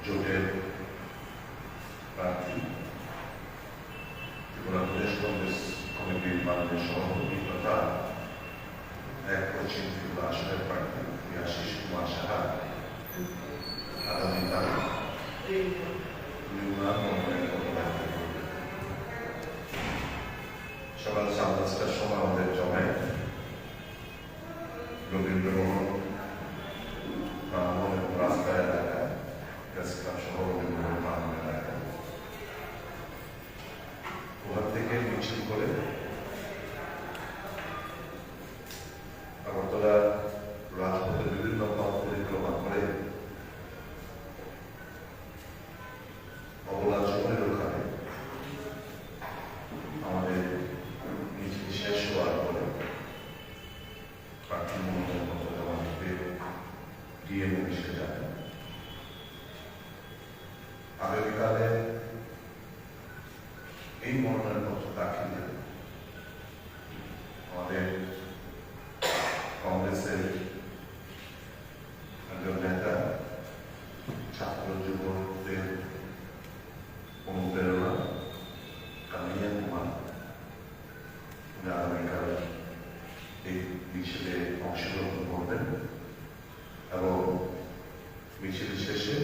জোটের প্রার্থী ত্রিপুরা প্রদেশ কংগ্রেস কমিটির মাননীয় সভাপতি তথা এক পশ্চিম ত্রিপুরা আসনের প্রার্থী আশিস কুমার সাহা আগামীকাল সকাল 10:30টার সময় আমাদের জমায় রবীন্দ্রভবন প্রাঙ্গণ এবং রাস্তা এলাকায় প্রেস ক্লাব সহ রবীন্দ্রভবন প্রাঙ্গণ এলাকায় ওখান থেকে মিছিল করে আগরতলা রাজপথের বিভিন্ন পথ পরিক্রমা করে অবলা জীবনের ওখানে আমাদের মিছিল শেষ হওয়ার পরে প্রার্থী মনোনয়ন পত্র জমা দিতে ডিএম অফিসে যান। আগামীকালে এই মনোনয়ন পত্র দাখিল আমাদের কংগ্রেসের একজন নেতা ছাত্র যুবকদের অনুপ্রেরণা কানাইয়া কুমার আগামীকাল এই মিছিলে অংশগ্রহণ করবেন এবং মিছিল শেষে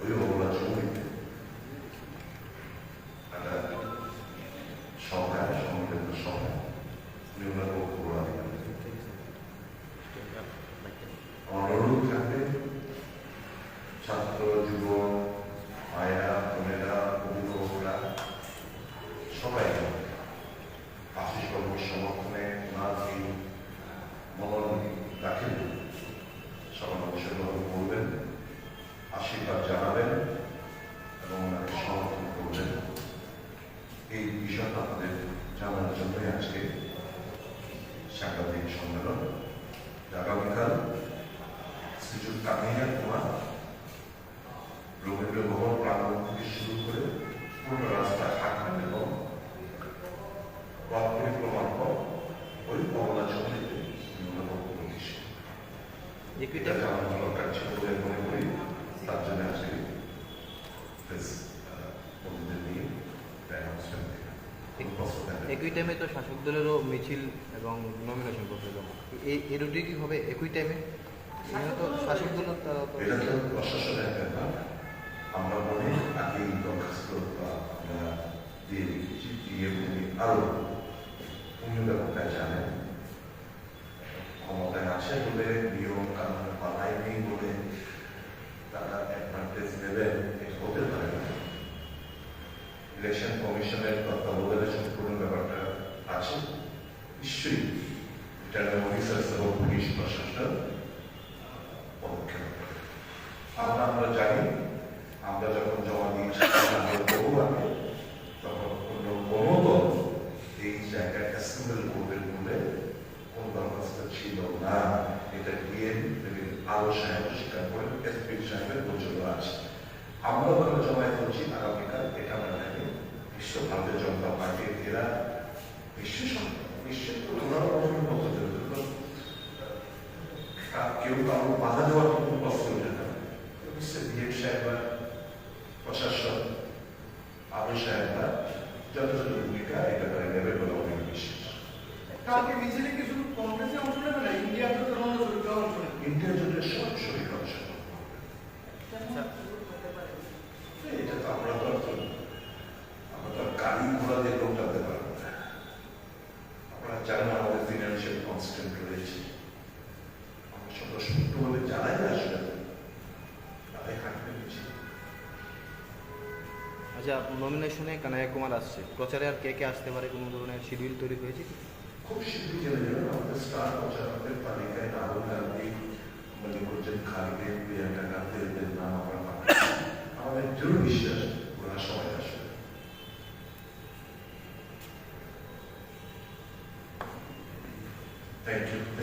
ওই অবলা জমিতে একটা সভায় সংবিধান সভায় নির্ণয় বক্তব্য রাখবেন। আমার অনুরোধ থাকবে ছাত্র যুবক মায়েরা বোনেরা অভিভাবকরা সবাই আশিস বাবুর সমর্থনে ওনার এই মনোনয়ন দাখিল সবাই অংশগ্রহণ করবেন, আশীর্বাদ জানাবেন এবং ওনাকে সমর্থন করবেন। এই বিষয়টা আপনাদের জানার জন্যই আজকে সাংবাদিক সম্মেলন। আগামীকাল শ্রীযুক্ত কানাইয়া কুমার রবীন্দ্র ভবন প্রাঙ্গণ থেকে শুরু করে পুরো রাস্তা হাঁটবেন এবং পথ পরিক্রমার পর ওই অবলা জমিতে এটা আমার দরকার ছিল বলে মনে করি। তার জন্য আজকে একই টাইমে তো শাসক দলেরও মিছিল এবং নমিনেশন করতে যাবো, এই রুটি কি হবে একই টাইমে? তো শাসক দল এটা তো প্রশাসনের ব্যাপার। আমরা মনে আগেই দরখাস্ত আমরা দিয়ে রেখেছি, দিয়ে আরো উনি ব্যাপারটা জানেন, ক্ষমতায় আছে বলে নিয়ম কানুন পালায় নেই বলে তারা অ্যাডভান্টেজ নেবেন, এটা হতে পারে না। ইলেকশন কমিশনের তত্ত্বাবধানে সম্পূর্ণ ব্যাপারটা আছে, নিশ্চয়ই রিটার্নিং অফিসার্স এবং পুলিশ প্রশাসন পদক্ষেপ করে। আমরা জানি, আমরা যখন জমা দিয়েছি বহু আগে, তখন কোনো দল এই জায়গায় অ্যাসেম্বল করবেন বলে কোন দরখাস্ত ছিল না। এটা ডিএম আলো সাহেব স্বীকার করেন, এসপি সাহেবের পর্যন্ত আছে। আমরা ওখানে জমায় করছি আগামীকাল। এটা মনে থাকে বিশ্ব ভারতীয় জনতা পার্টির এরা নিশ্চিত ওনারা কেউ কারো বাধা দেওয়ার কোনো প্রশ্ন ওঠে না। ডিএম সাহেবরা প্রশাসন আলো সাহেবরা যথাযথ ভূমিকা এই ব্যাপারে নেবে বলে অনেক বিশ্বাস। ইন্ডিয়া জোটের সব শরীর অংশগ্রহণ এটা তো আমরা তো গাড়ি ঘোড়া দিয়ে লোক টানতে পারবো না। আপনারা জানেন আমাদের ফিনান্সিয়াল কনস্ট্যান্ট রয়েছে, আমরা স্বতঃস্ফূর্তভাবে জানাই না আসলে তাদের হাঁটতে নিচ্ছি। আচ্ছা, নমিনেশনে কানাইয়া কুমার আসছে, প্রচারে আর কে কে আসতে পারে, কোনো ধরনের শিডিউল তৈরি হয়েছে? খুব শীঘ্রই জেনে যাবেন। আমাদের স্টার প্রচারকদের তালিকায় রাহুল গান্ধী, মল্লিকার্জুন খাড়গে, প্রিয়াঙ্কা গান্ধী এদের নাম আমরা পাচ্ছি। আমাদের দৃঢ় বিশ্বাস ওরা সবাই আসবে। Thank you.